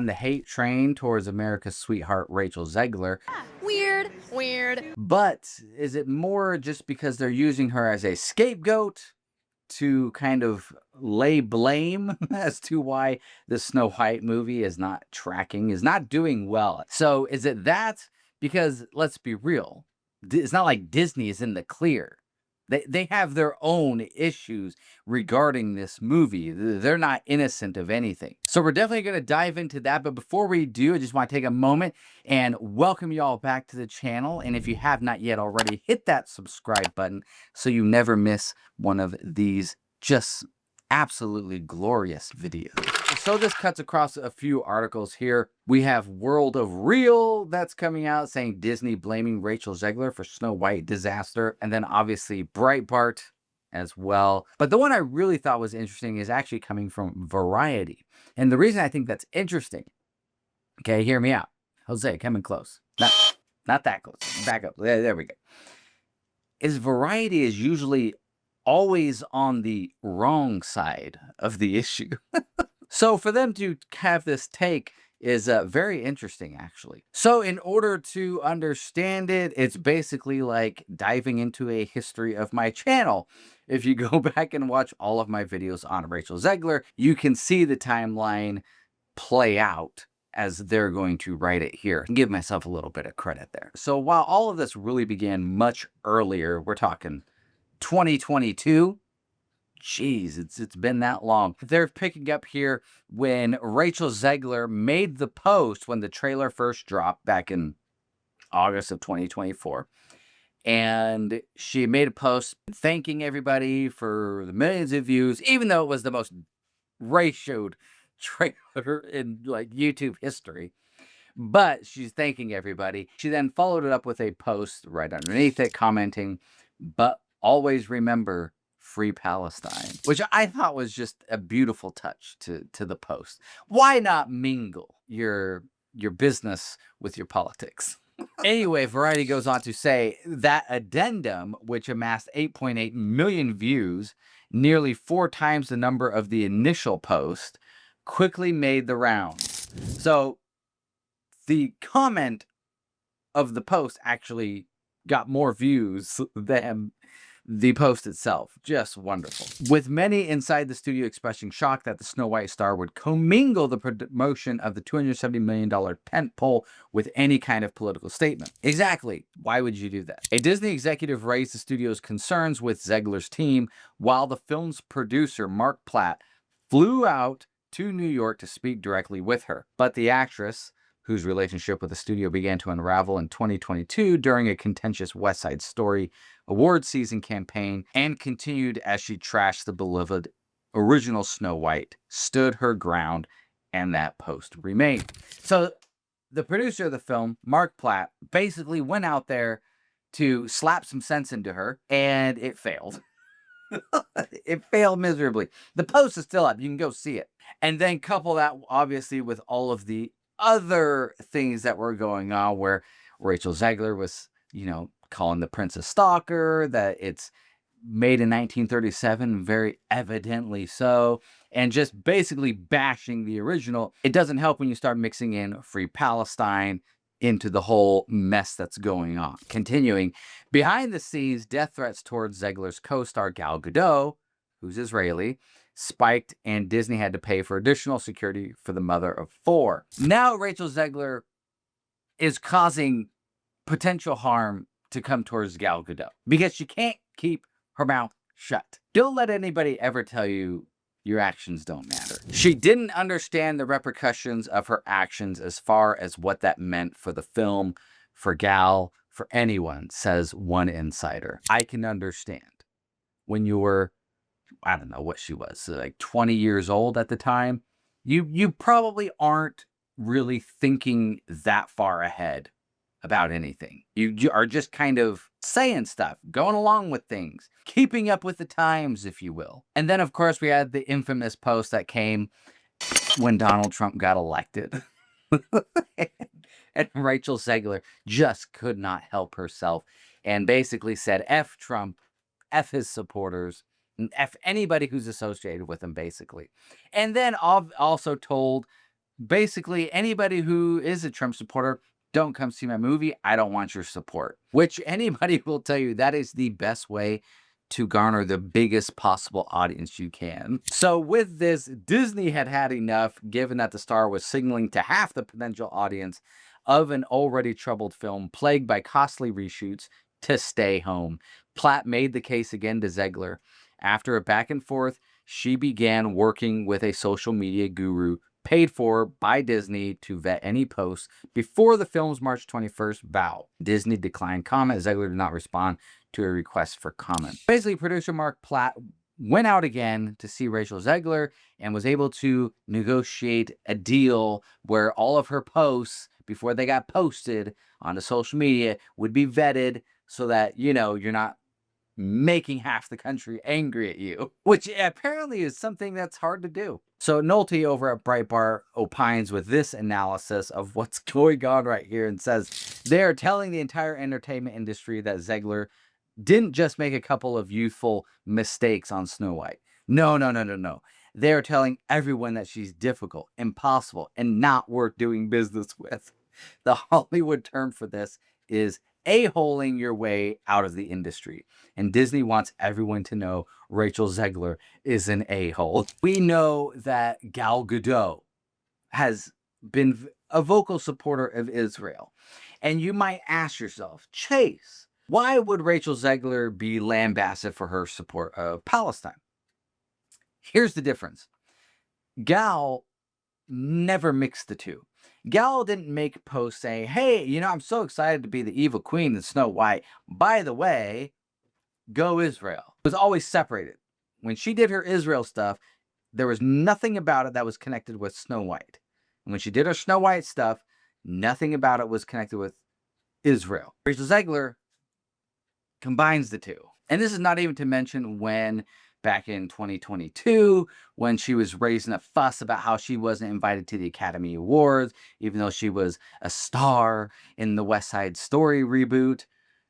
on the hate train towards America's sweetheart Rachel Zegler. Weird, weird. But is it more just because they're using her as a scapegoat to kind of lay blame as to why the Snow White movie is not tracking, is not doing well? So is it that? Because let's be real, it's not like Disney is in the clear. They have their own issues regarding this movie. They're not innocent of anything. So we're definitely going to dive into that. But before we do, I just want to take a moment and welcome you all back to the channel. And if you have not yet already, hit that subscribe button so you never miss one of these just absolutely glorious videos. So this cuts across a few articles here. We have World of Real that's coming out saying Disney blaming Rachel Zegler for Snow White disaster. And then obviously Breitbart as well. But the one I really thought was interesting is actually coming from Variety. And the reason I think that's interesting, okay, hear me out. Jose, coming close. Not that close. Back up. There we go. Is Variety is usually always on the wrong side of the issue. So for them to have this take is very interesting, actually. So in order to understand it, it's basically like diving into a history of my channel. If you go back and watch all of my videos on Rachel Zegler, you can see the timeline play out as they're going to write it here. Give myself a little bit of credit there. So while all of this really began much earlier, we're talking 2022. Jeez, it's been that long. They're picking up here when Rachel Zegler made the post when the trailer first dropped back in August of 2024. And she made a post thanking everybody for the millions of views, even though it was the most ratioed trailer in like YouTube history. But she's thanking everybody. She then followed it up with a post right underneath it commenting, "But always remember Free Palestine," which I thought was just a beautiful touch to the post. Why not mingle your business with your politics? Anyway, Variety goes on to say that addendum, which amassed 8.8 million views, nearly 4 times the number of the initial post, quickly made the rounds. So the comment of the post actually got more views than the post itself. Just wonderful. With many inside the studio expressing shock that the Snow White star would commingle the promotion of the $270 million tentpole with any kind of political statement. Exactly. Why would you do that? A Disney executive raised the studio's concerns with Zegler's team while the film's producer, Mark Platt, flew out to New York to speak directly with her. But the actress, whose relationship with the studio began to unravel in 2022 during a contentious West Side Story award season campaign and continued as she trashed the beloved original Snow White, stood her ground, and that post remained. So the producer of the film, Mark Platt, basically went out there to slap some sense into her, and it failed. It failed miserably. The post is still up. You can go see it. And then couple that, obviously, with all of the other things that were going on where Rachel Zegler was, calling the prince a stalker, that it's made in 1937, very evidently so, and just basically bashing the original. It doesn't help when you start mixing in Free Palestine into the whole mess that's going on. Continuing, behind the scenes, death threats towards Zegler's co-star Gal Gadot, who's Israeli, spiked, and Disney had to pay for additional security for the mother of 4. Now Rachel Zegler is causing potential harm to come towards Gal Gadot because she can't keep her mouth shut. Don't let anybody ever tell you your actions don't matter. She didn't understand the repercussions of her actions as far as what that meant for the film, for Gal, for anyone, says one insider. I can understand when you were, I don't know what she was, like 20 years old at the time, you probably aren't really thinking that far ahead about anything. You are just kind of saying stuff, going along with things, keeping up with the times, if you will. And then, of course, we had the infamous post that came when Donald Trump got elected. And Rachel Zegler just could not help herself and basically said, F Trump, F his supporters, and F anybody who's associated with him, basically. And then also told Basically, anybody who is a Trump supporter, don't come see my movie. I don't want your support. Which anybody will tell you that is the best way to garner the biggest possible audience you can. So with this, Disney had had enough, given that the star was signaling to half the potential audience of an already troubled film plagued by costly reshoots to stay home. Platt made the case again to Zegler. After a back and forth, she began working with a social media guru paid for by Disney to vet any posts before the film's March 21st bow. Disney declined comment. Zegler did not respond to a request for comment. Basically, producer Mark Platt went out again to see Rachel Zegler and was able to negotiate a deal where all of her posts, before they got posted onto social media, would be vetted so that, you know, you're not making half the country angry at you, which apparently is something that's hard to do. So Nolte over at Breitbart opines with this analysis of what's going on right here and says they're telling the entire entertainment industry that Zegler didn't just make a couple of youthful mistakes on Snow White. No, no, no, no, no. They're telling everyone that she's difficult, impossible, and not worth doing business with. The Hollywood term for this is a-holing your way out of the industry. And Disney wants everyone to know Rachel Zegler is an a-hole. We know that Gal Gadot has been a vocal supporter of Israel. And you might ask yourself, Chase, why would Rachel Zegler be lambasted for her support of Palestine? Here's the difference. Gal never mixed the two. Gal didn't make posts saying, hey, you know, I'm so excited to be the evil queen in Snow White. By the way, go Israel. It was always separated. When she did her Israel stuff, there was nothing about it that was connected with Snow White. And when she did her Snow White stuff, nothing about it was connected with Israel. Rachel Zegler combines the two. And this is not even to mention when back in 2022, when she was raising a fuss about how she wasn't invited to the Academy Awards, even though she was a star in the West Side Story reboot.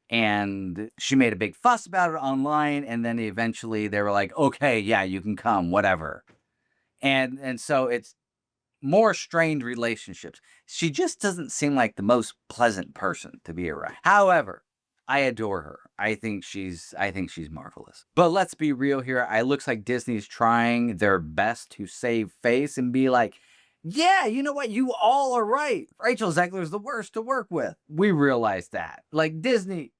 And she made a big fuss about it online. And then eventually they were like, okay, yeah, you can come, whatever. And so it's more strained relationships. She just doesn't seem like the most pleasant person to be around. However, I adore her. I think she's marvelous. But let's be real here. It looks like Disney's trying their best to save face and be like, yeah, you know what? You all are right. Rachel Zegler's the worst to work with. We realize that. Like, Disney,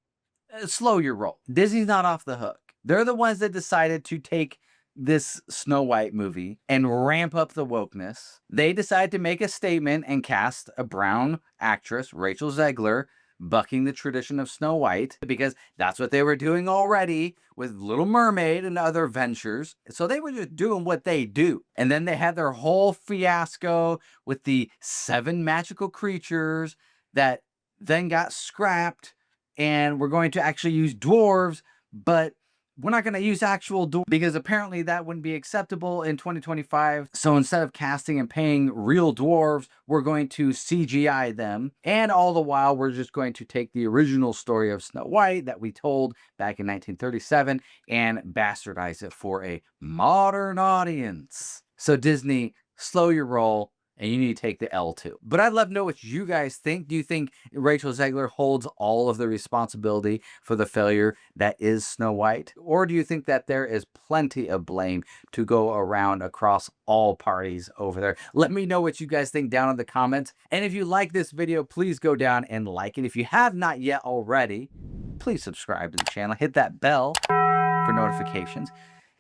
slow your roll. Disney's not off the hook. They're the ones that decided to take this Snow White movie and ramp up the wokeness. They decided to make a statement and cast a brown actress, Rachel Zegler, bucking the tradition of Snow White, because that's what they were doing already with Little Mermaid and other ventures. So they were just doing what they do. And then they had their whole fiasco with the 7 magical creatures that then got scrapped, and we're going to actually use dwarves, but we're not going to use actual dwarves because apparently that wouldn't be acceptable in 2025. So instead of casting and paying real dwarves, we're going to CGI them. And all the while, we're just going to take the original story of Snow White that we told back in 1937 and bastardize it for a modern audience. So Disney, slow your roll. And you need to take the L too. But I'd love to know what you guys think. Do you think Rachel Zegler holds all of the responsibility for the failure that is Snow White? Or do you think that there is plenty of blame to go around across all parties over there? Let me know what you guys think down in the comments. And if you like this video, please go down and like it. If you have not yet already, please subscribe to the channel. Hit that bell for notifications.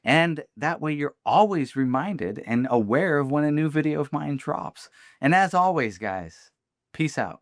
And that way you're always reminded and aware of when a new video of mine drops. And as always, guys, peace out.